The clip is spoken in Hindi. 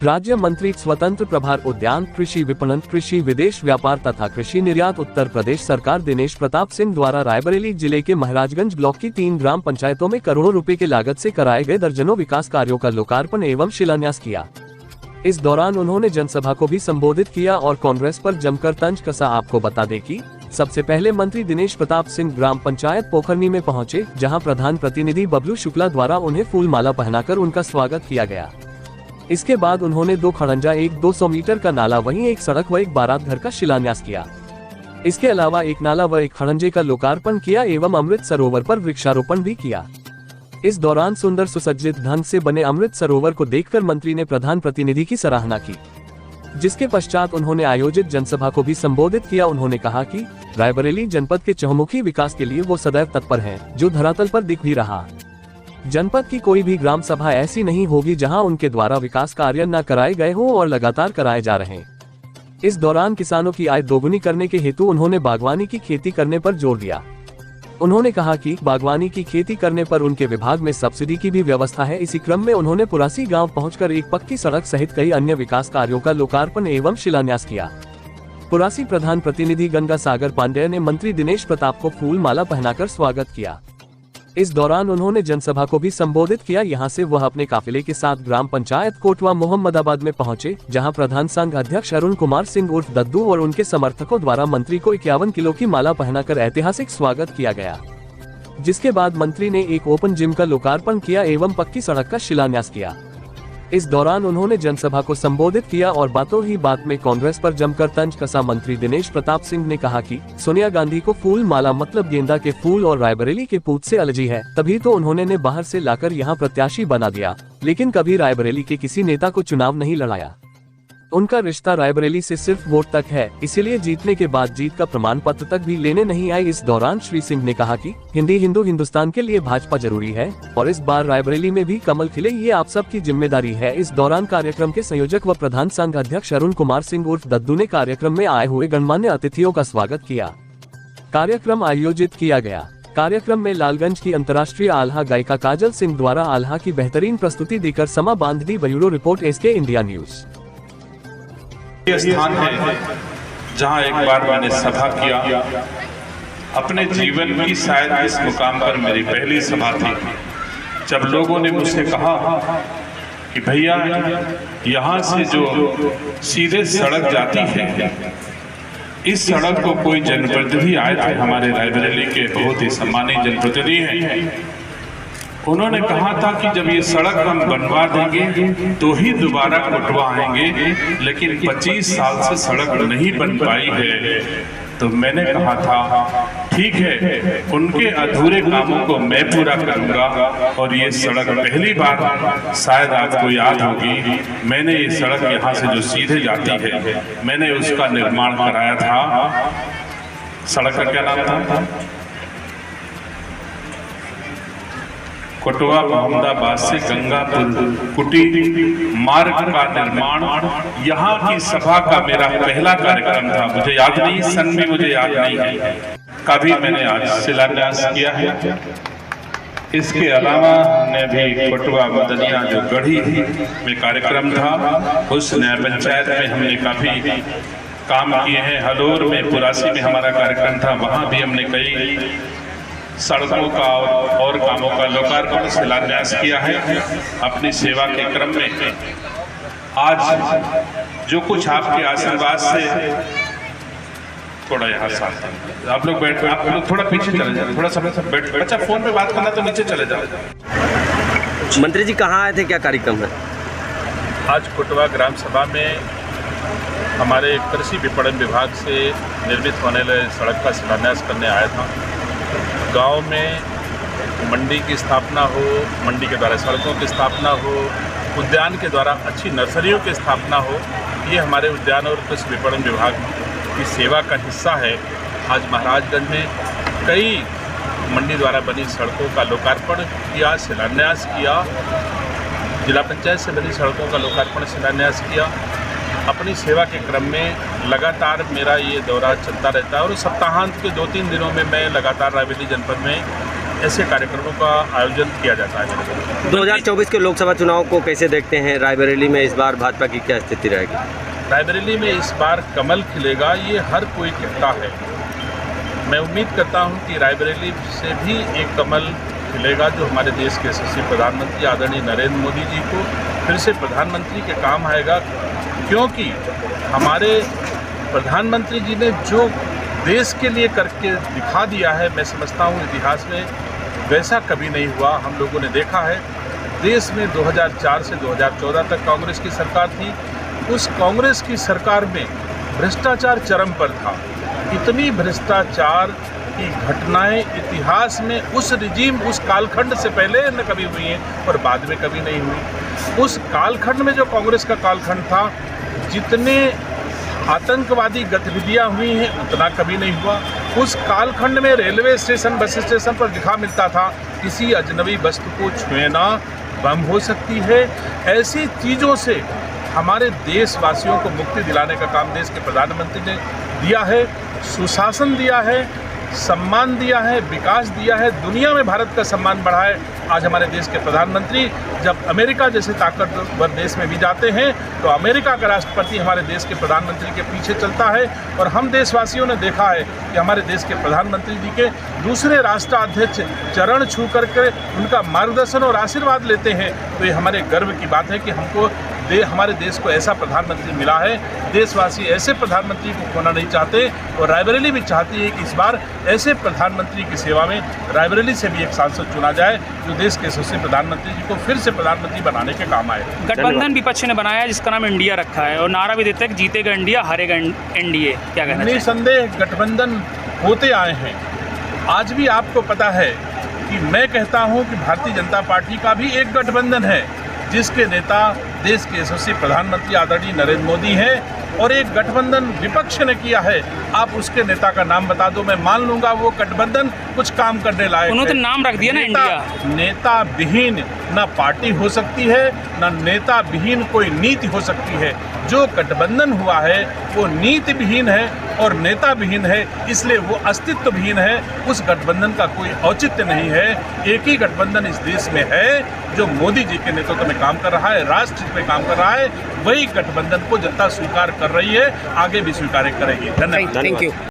राज्य मंत्री स्वतंत्र प्रभार उद्यान, कृषि विपणन, कृषि विदेश व्यापार तथा कृषि निर्यात उत्तर प्रदेश सरकार दिनेश प्रताप सिंह द्वारा रायबरेली जिले के महाराजगंज ब्लॉक की 3 ग्राम पंचायतों में करोड़ों रुपए की लागत से कराए गए दर्जनों विकास कार्यों का लोकार्पण एवं शिलान्यास किया। इस दौरान उन्होंने जनसभा को भी संबोधित किया और कांग्रेस पर जमकर तंज कसा। आपको बता दें कि सबसे पहले मंत्री दिनेश प्रताप सिंह ग्राम पंचायत पोखरनी में पहुंचे, जहां प्रधान प्रतिनिधि बबलू शुक्ला द्वारा उन्हें फूल माला पहनाकर उनका स्वागत किया गया। इसके बाद उन्होंने 2 खड़ंजा, एक 200 मीटर का नाला, वहीं एक सड़क व एक बारात घर का शिलान्यास किया। इसके अलावा एक नाला व एक खड़ंजे का लोकार्पण किया एवं अमृत सरोवर पर वृक्षारोपण भी किया। इस दौरान सुंदर सुसज्जित ढंग से बने अमृत सरोवर को देखकर मंत्री ने प्रधान प्रतिनिधि की सराहना की, जिसके पश्चात उन्होंने आयोजित जनसभा को भी संबोधित किया। उन्होंने कहा कि रायबरेली जनपद के चहुमुखी विकास के लिए वो सदैव तत्पर हैं, जो धरातल पर दिख भी रहा। जनपद की कोई भी ग्राम सभा ऐसी नहीं होगी जहां उनके द्वारा विकास कार्य न कराए गए हो और लगातार कराए जा रहे हैं। इस दौरान किसानों की आय दोगुनी करने के हेतु उन्होंने बागवानी की खेती करने पर जोर दिया। उन्होंने कहा कि बागवानी की खेती करने पर उनके विभाग में सब्सिडी की भी व्यवस्था है। इसी क्रम में उन्होंने पुरासी गांव पहुंचकर एक पक्की सड़क सहित कई अन्य विकास कार्यों का लोकार्पण एवं शिलान्यास किया। पुरासी प्रधान प्रतिनिधि गंगा सागर पांडेय ने मंत्री दिनेश प्रताप को फूल माला पहनाकर स्वागत किया। इस दौरान उन्होंने जनसभा को भी संबोधित किया। यहां से वह अपने काफिले के साथ ग्राम पंचायत कोटवा मोहम्मदाबाद में पहुंचे, जहां प्रधान संघ अध्यक्ष अरुण कुमार सिंह उर्फ दद्दू और उनके समर्थकों द्वारा मंत्री को 51 किलो की माला पहनाकर ऐतिहासिक स्वागत किया गया। जिसके बाद मंत्री ने एक ओपन जिम का लोकार्पण किया एवं पक्की सड़क का शिलान्यास किया। इस दौरान उन्होंने जनसभा को संबोधित किया और बातों ही बात में कांग्रेस पर जमकर तंज कसा। मंत्री दिनेश प्रताप सिंह ने कहा कि सोनिया गांधी को फूल माला मतलब गेंदा के फूल और रायबरेली के पूत से एलर्जी है, तभी तो उन्होंने ने बाहर से लाकर यहां प्रत्याशी बना दिया, लेकिन कभी रायबरेली के किसी नेता को चुनाव नहीं लड़ाया। उनका रिश्ता रायबरेली से सिर्फ वोट तक है, इसीलिए जीतने के बाद जीत का प्रमाण पत्र तक भी लेने नहीं आए। इस दौरान श्री सिंह ने कहा कि हिंदुस्तान के लिए भाजपा जरूरी है और इस बार रायबरेली में भी कमल खिले, ये आप सबकी जिम्मेदारी है। इस दौरान कार्यक्रम के संयोजक व प्रधान संघ अध्यक्ष अरुण कुमार सिंह उर्फ दद्दू ने कार्यक्रम में आए हुए गणमान्य अतिथियों का स्वागत किया। कार्यक्रम आयोजित किया गया। कार्यक्रम में लालगंज की अंतर्राष्ट्रीय आल्हा गायिका काजल सिंह द्वारा आल्हा की बेहतरीन प्रस्तुति देकर समा बांध दी। Bureau report SK India news. स्थान है जहां एक बार मैंने सभा किया। अपने जीवन की शायद इस मुकाम पर मेरी पहली सभा थी, जब लोगों ने मुझसे कहा कि भैया यहाँ से जो सीधे सड़क जाती है, इस सड़क को कोई जनप्रतिनिधि आए थे, हमारे रायबरेली के बहुत ही सम्मानित जनप्रतिनिधि हैं। उन्होंने कहा था कि जब ये सड़क हम बनवा देंगे तो ही दोबारा कोटवा आएंगे, लेकिन 25 साल से सड़क नहीं बन पाई है। तो मैंने कहा था ठीक है, उनके अधूरे कामों को मैं पूरा करूंगा। और ये सड़क पहली बार शायद आपको याद होगी, मैंने ये सड़क यहाँ से जो सीधे जाती है, मैंने उसका निर्माण कराया था। सड़क का क्या नाम था? कोटवा मोहम्मदाबाद से गंगापुर कुटी मार्ग का निर्माण यहाँ की सभा का मेरा पहला कार्यक्रम था। मुझे याद नहीं, सन भी मुझे याद नहीं है, कभी मैंने आज शिलान्यास किया है। इसके अलावा हमने भी कोटवा मदनिया जो गढ़ी में कार्यक्रम था, उस न्याय पंचायत में हमने काफी काम किए हैं। हलोर में पुरासी में हमारा कार्यक्रम था, वहाँ भी हमने कई सड़कों का और कामों का लोकार्पण शिलान्यास किया है। अपनी सेवा के क्रम में आज जो कुछ आपके आशीर्वाद से, थोड़ा यहाँ साथ आप लोग बैठ, आप लोग थोड़ा पीछे चले जाओ, थोड़ा समय से बैठ, बच्चा फोन पे बात करना तो नीचे चले जाओ। मंत्री जी कहाँ आए थे, क्या कार्यक्रम है? आज कोटवा ग्राम सभा में हमारे कृषि विपणन विभाग से निर्मित होने वाले सड़क का शिलान्यास करने आया था। गांव में मंडी की स्थापना हो, मंडी के द्वारा सड़कों की स्थापना हो, उद्यान के द्वारा अच्छी नर्सरियों की स्थापना हो, ये हमारे उद्यान और कृषि विपणन विभाग की सेवा का हिस्सा है। आज महाराजगंज में कई मंडी द्वारा बनी सड़कों का लोकार्पण किया, शिलान्यास किया। जिला पंचायत से बनी सड़कों का लोकार्पण शिलान्यास किया। अपनी सेवा के क्रम में लगातार मेरा ये दौरा चलता रहता है और सप्ताहांत के 2-3 दिनों में मैं लगातार रायबरेली जनपद में ऐसे कार्यक्रमों का आयोजन किया जाता है मेरे घर। 2024 के लोकसभा चुनाव को कैसे देखते हैं? रायबरेली में इस बार भाजपा की क्या स्थिति रहेगी? रायबरेली में इस बार कमल खिलेगा, ये हर कोई कहता है। मैं उम्मीद करता हूं कि रायबरेली से भी एक कमल खिलेगा जो हमारे देश के यशस्वी प्रधानमंत्री आदरणीय नरेंद्र मोदी जी को फिर से प्रधानमंत्री के काम आएगा, क्योंकि हमारे प्रधानमंत्री जी ने जो देश के लिए करके दिखा दिया है, मैं समझता हूँ इतिहास में वैसा कभी नहीं हुआ। हम लोगों ने देखा है देश में 2004 से 2014 तक कांग्रेस की सरकार थी। उस कांग्रेस की सरकार में भ्रष्टाचार चरम पर था। इतनी भ्रष्टाचार की घटनाएं इतिहास में उस रिजीम, उस कालखंड से पहले न कभी हुई हैं और बाद में कभी नहीं हुई। उस कालखंड में जो कांग्रेस का कालखंड था, जितने आतंकवादी गतिविधियां हुई हैं उतना कभी नहीं हुआ। उस कालखंड में रेलवे स्टेशन, बस स्टेशन पर दिखा मिलता था किसी अजनबी वस्तु को छुए ना, बम हो सकती है। ऐसी चीज़ों से हमारे देशवासियों को मुक्ति दिलाने का काम देश के प्रधानमंत्री ने दिया है। सुशासन दिया है, सम्मान दिया है, विकास दिया है, दुनिया में भारत का सम्मान बढ़ा है। आज हमारे देश के प्रधानमंत्री जब अमेरिका जैसे ताकतवर देश में भी जाते हैं तो अमेरिका का राष्ट्रपति हमारे देश के प्रधानमंत्री के पीछे चलता है। और हम देशवासियों ने देखा है कि हमारे देश के प्रधानमंत्री जी के दूसरे राष्ट्राध्यक्ष चरण छू करके उनका मार्गदर्शन और आशीर्वाद लेते हैं। तो ये हमारे गर्व की बात है कि हमको हमारे देश को ऐसा प्रधानमंत्री मिला है। देशवासी ऐसे प्रधानमंत्री को खोना नहीं चाहते और रायबरेली भी चाहती है कि इस बार ऐसे प्रधानमंत्री की सेवा में रायबरेली से भी एक सांसद चुना जाए जो देश के यशस्वी प्रधानमंत्री जी को फिर से प्रधानमंत्री बनाने के काम आए। गठबंधन विपक्ष ने बनाया जिसका नाम इंडिया रखा है और नारा भी देते हैं कि जीतेगा इंडिया, हारेगा एनडीए, क्या कहना चाहिए? निसंदेह गठबंधन होते आए हैं। आज भी आपको पता है कि मैं कहता हूं कि भारतीय जनता पार्टी का भी एक गठबंधन है जिसके नेता देश के यशस्वी प्रधानमंत्री आदरणीय नरेंद्र मोदी हैं, और एक गठबंधन विपक्ष ने किया है। आप उसके नेता का नाम बता दो, मैं मान लूंगा वो गठबंधन कुछ काम करने लायक है। उन्होंने तो नाम रख दिया ना इंडिया। नेता विहीन ना पार्टी हो सकती है, ना नेता विहीन कोई नीति हो सकती है। जो गठबंधन हुआ है वो नीति विहीन है और नेता विहीन है, इसलिए वो अस्तित्व विहीन है। उस गठबंधन का कोई औचित्य नहीं है। एक ही गठबंधन इस देश में है जो मोदी जी के नेतृत्व में काम कर रहा है, राष्ट्र में काम कर रहा है। वही गठबंधन को जनता स्वीकार कर रही है, आगे भी स्वीकार करेगी। धन्यवाद। Thank you.